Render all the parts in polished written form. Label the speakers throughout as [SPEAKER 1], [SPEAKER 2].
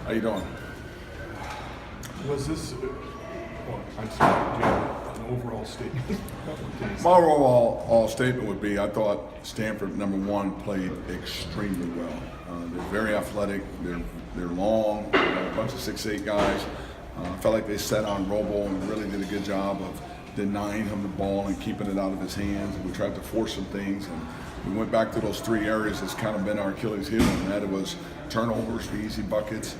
[SPEAKER 1] How you doing?
[SPEAKER 2] Was this, I'm sorry, do you have an overall statement?
[SPEAKER 1] My overall statement would be I thought Stanford, number one, played extremely well. They're very athletic. They're long. They got a bunch of 6'8" guys. I felt like they set on Robo and really did a good job of denying him the ball and keeping it out of his hands. And we tried to force some things, and we went back to those three areas that's kind of been our Achilles heel, and that it was turnovers for easy buckets,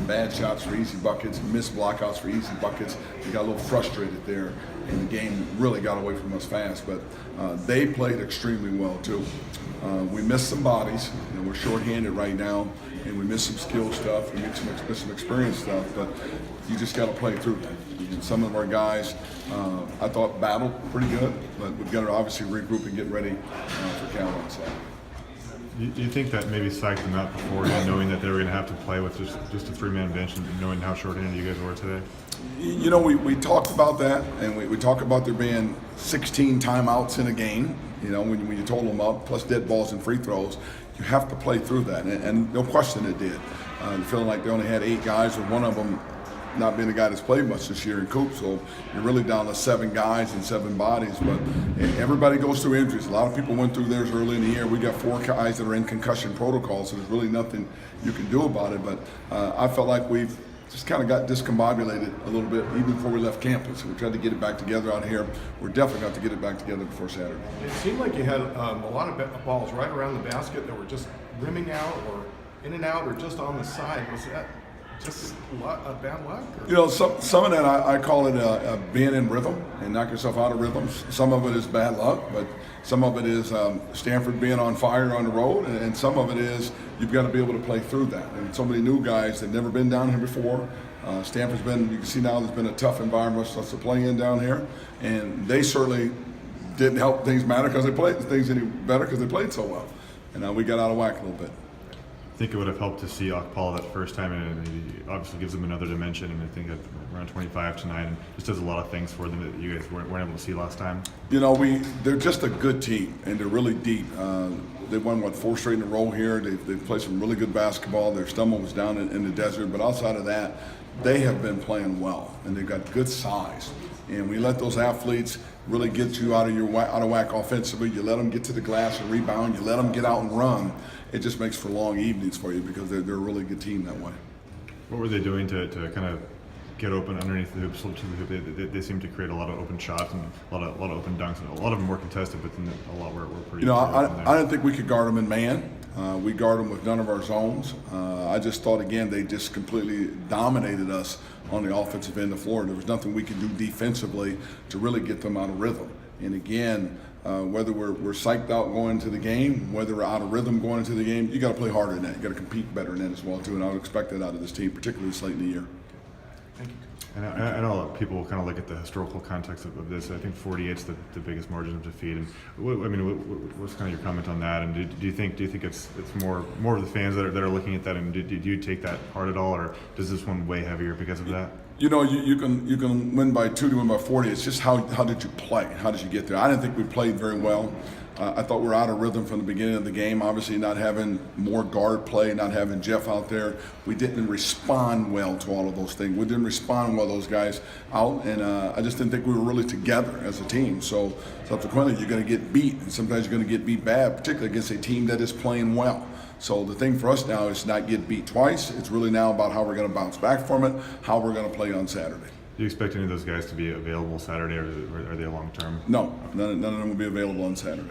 [SPEAKER 1] bad shots for easy buckets, missed blockouts for easy buckets. We got a little frustrated there, and the game really got away from us fast. But they played extremely well too. We missed some bodies. We're shorthanded right now, and we missed some skill stuff. We missed some experience stuff. But you just got to play through that. And some of our guys, I thought, battled pretty good, but we've got to obviously regroup and get ready for Cal on Saturday.
[SPEAKER 3] Do you think that maybe psyched them out beforehand, knowing that they were going to have to play with just a three-man bench and knowing how short-handed you guys were today?
[SPEAKER 1] We talked about that, and we talked about there being 16 timeouts in a game, when you total them up, plus dead balls and free throws. You have to play through that, and no question it did. Feeling like they only had 8 guys, with one of them not being a guy that's played much this year in Coop, so you're really down to 7 guys and 7 bodies. But everybody goes through injuries. A lot of people went through theirs early in the year. We got 4 guys that are in concussion protocol, so there's really nothing you can do about it. But I felt like we've just kind of got discombobulated a little bit even before we left campus. We tried to get it back together out here. We're definitely got to get it back together before Saturday.
[SPEAKER 2] It seemed like you had a lot of balls right around the basket that were just rimming out or in and out or just on the side. Was that just a bad luck?
[SPEAKER 1] Some of that I call it being in rhythm and knock yourself out of rhythm. Some of it is bad luck, but some of it is Stanford being on fire on the road, and some of it is you've got to be able to play through that. And so many new guys that have never been down here before. Stanford's been, you can see now, there's been a tough environment for us to play in down here, and they certainly didn't help things matter because they played things any better because they played so well. And we got out of whack a little bit.
[SPEAKER 3] I think it would have helped to see Paul that first time, and it obviously gives them another dimension. And I think that around 25 tonight, and just does a lot of things for them that you guys weren't able to see last time.
[SPEAKER 1] They're just a good team, and they're really deep. They won 4 straight in a row here. They've played some really good basketball. Their stomach was down in the desert, but outside of that, they have been playing well, and they've got good size. And we let those athletes really get you out of whack offensively. You let them get to the glass and rebound. You let them get out and run. It just makes for long evenings for you because they're a really good team that way.
[SPEAKER 3] What were they doing to kind of get open underneath the hoop, slip to the hoop? They seem to create a lot of open shots and a lot of open dunks, and a lot of them were contested, but then a lot were pretty.
[SPEAKER 1] I didn't think we could guard them in man. We guard them with none of our zones. I just thought, again, they just completely dominated us on the offensive end of the floor. There was nothing we could do defensively to really get them out of rhythm. And again, whether we're psyched out going into the game, whether we're out of rhythm going into the game, you got to play harder than that. You got to compete better than that as well too. And I would expect that out of this team, particularly this late in the year.
[SPEAKER 2] Thank you.
[SPEAKER 3] And I know people kind of look at the historical context of this. I think 48 is the biggest margin of defeat. And what's kind of your comment on that? And do you think it's more of the fans that are looking at that? And do you take that hard at all, or does this one weigh heavier because of that?
[SPEAKER 1] You can win by 2 to win by 40. It's just how did you play? How did you get there? I didn't think we played very well. I thought we were out of rhythm from the beginning of the game. Obviously, not having more guard play, not having Jeff out there, we didn't respond well to all of those things. We didn't respond well to those guys out, and I just didn't think we were really together as a team. So subsequently, you're going to get beat, and sometimes you're going to get beat bad, particularly against a team that is playing well. So the thing for us now is not get beat twice. It's really now about how we're going to bounce back from it, how we're going to play on Saturday.
[SPEAKER 3] Do you expect any of those guys to be available Saturday, or are they long term?
[SPEAKER 1] No, none of them will be available on Saturday.